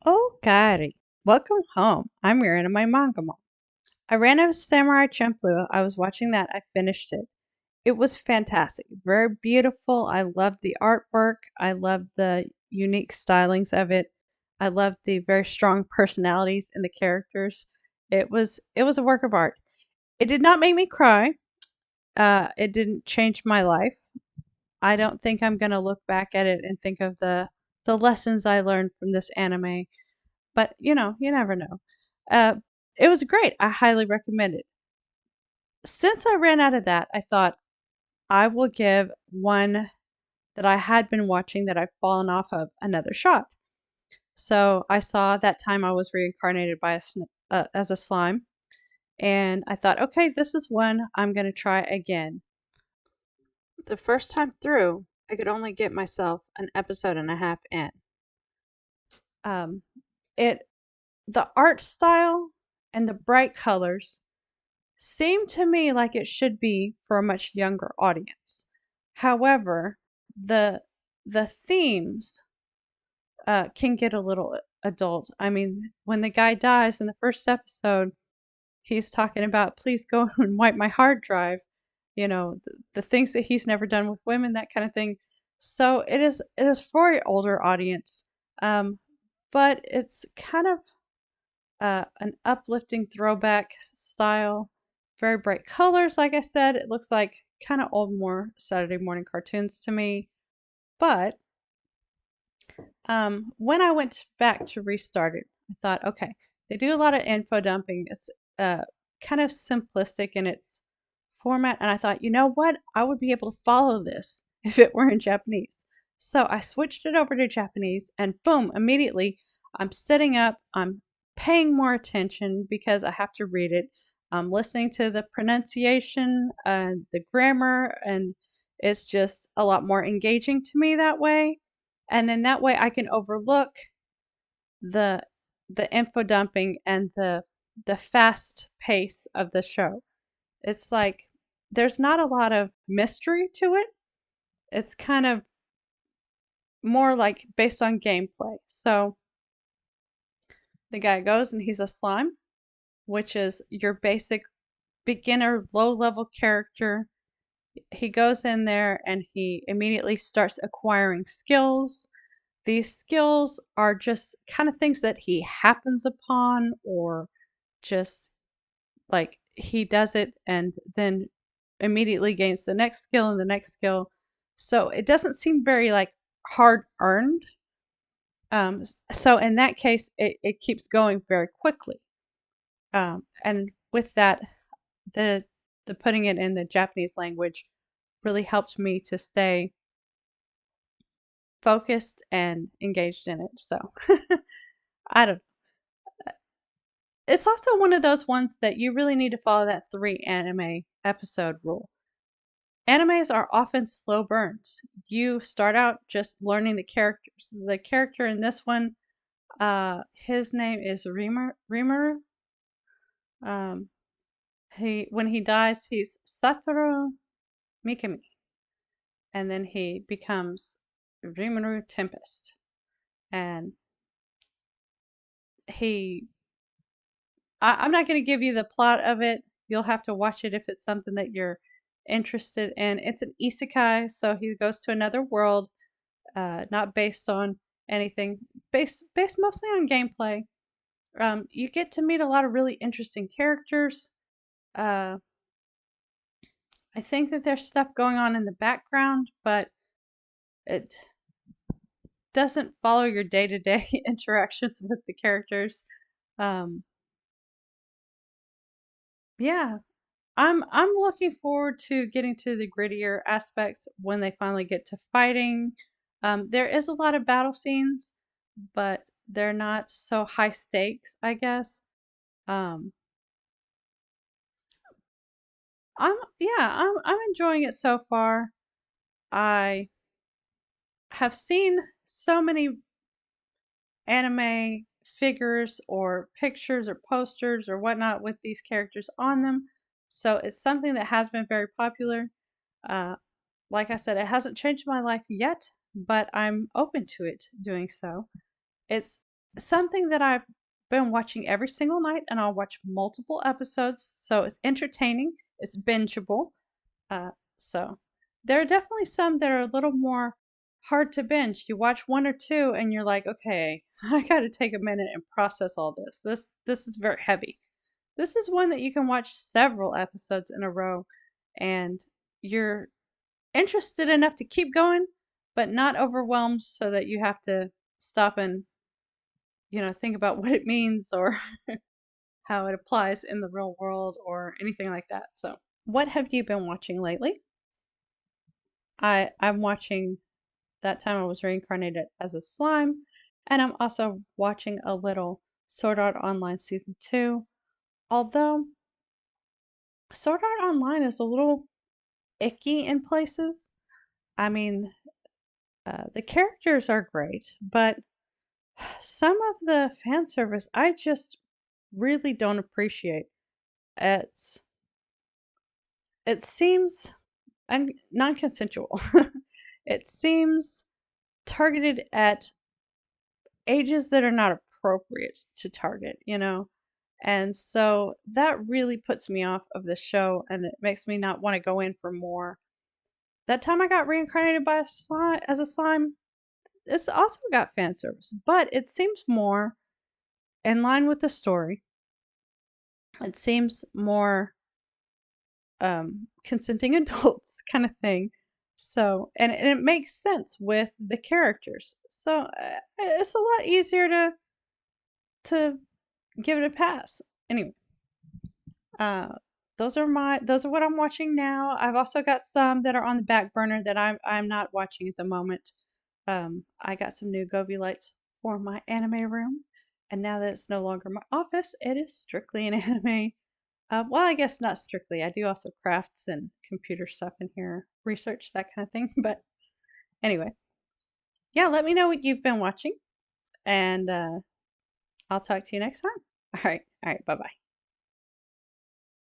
Oh, Kari, welcome home. I'm Miranda, my manga mom. I ran out of Samurai Champloo. I was watching that. I finished it. It was fantastic. Very beautiful. I loved the artwork. I loved the unique stylings of it. I loved the very strong personalities in the characters. It was a work of art. It did not make me cry. It didn't change my life. I don't think I'm gonna look back at it and think of the lessons I learned from this anime, but you never know. Uh, it was great. I highly recommend it. Since I ran out of that, I thought I will give one that I had been watching that I've fallen off of another shot. So I saw that time I was reincarnated by as a slime, and I thought, okay, this is one I'm gonna try again. The first time through, I could only get myself an episode and a half in. Um, it the art style and the bright colors seemed to me like it should be for a much younger audience. However, the the themes can get a little adult. I mean, when the guy dies in the first episode, he's talking about please go and wipe my hard drive. The things that he's never done with women, that kind of thing. So it is for an older audience, um, but it's kind of an uplifting throwback style. Very bright colors, like I said. It looks like kind of old, more Saturday morning cartoons to me. But when I went back to restart it, I thought, okay, they do a lot of info dumping. It's kind of simplistic in its format. And I thought, you know what? I would be able to follow this if it were in Japanese. So I switched it over to Japanese, and boom, immediately I'm sitting up, I'm paying more attention because I have to read it. I'm listening to the pronunciation and the grammar, and it's just a lot more engaging to me that way. And then that way I can overlook the the info dumping and the fast pace of the show. It's like there's not a lot of mystery to it. It's kind of more like based on gameplay. So the guy goes and he's a slime, which is your basic beginner low level character. He goes in there and he immediately starts acquiring skills. These skills are just kind of things that he happens upon, or just like he does it and then immediately gains the next skill and the next skill. So it doesn't seem very like hard earned. So in that case, it keeps going very quickly. And with that, the the putting it in the Japanese language really helped me to stay focused and engaged in it. So I don't. It's also one of those ones that you really need to follow that 3 anime episode rule. Animes are often slow burns. You start out just learning the characters. The character in this one, his name is Rimuru. Um, he when he dies, he's Satoru Mikami, and then he becomes Rimuru Tempest. And he, I'm not going to give you the plot of it. You'll have to watch it if it's something that you're interested in. It's an isekai, so he goes to another world, not based on anything, based mostly on gameplay. You get to meet a lot of really interesting characters. Uh, I think that there's stuff going on in the background, but it doesn't follow your day to day interactions with the characters. Um, yeah, I'm looking forward to getting to the grittier aspects when they finally get to fighting. There is a lot of battle scenes, but they're not so high stakes, I guess. Um, I'm enjoying it so far. I have seen so many anime figures or pictures or posters or whatnot with these characters on them. So it's something that has been very popular. Uh, like I said, it hasn't changed my life yet, but I'm open to it doing so. It's something that I've been watching every single night, and I'll watch multiple episodes, so it's entertaining, it's bingeable. Uh, so there are definitely some that are a little more hard to binge. You watch one or two, and you're like, okay, I got to take a minute and process all this. This is very heavy. This is one that you can watch several episodes in a row, and you're interested enough to keep going, but not overwhelmed so that you have to stop and think about what it means or how it applies in the real world or anything like that. So, what have you been watching lately? I'm watching That Time I Was Reincarnated as a Slime, and I'm also watching a little Sword Art Online season 2. Although Sword Art Online is a little icky in places. I mean, the characters are great, but some of the fan service I just really don't appreciate. It's it seems non-consensual. It seems targeted at ages that are not appropriate to target. And so that really puts me off of the show, and it makes me not want to go in for more. That Time I Got Reincarnated by a slime as a slime, it's also got fan service, but it seems more in line with the story. It seems more consenting adults kind of thing. So, and it makes sense with the characters. So it's a lot easier to give it a pass. Anyway, uh, those are what I'm watching now. I've also got some that are on the back burner that I'm not watching at the moment. I got some new Govee lights for my anime room, and now that it's no longer my office, it is strictly an anime. Well, I guess not strictly. I do also crafts and computer stuff in here, research, that kind of thing. But anyway, yeah, let me know what you've been watching, and I'll talk to you next time. All right. Bye bye.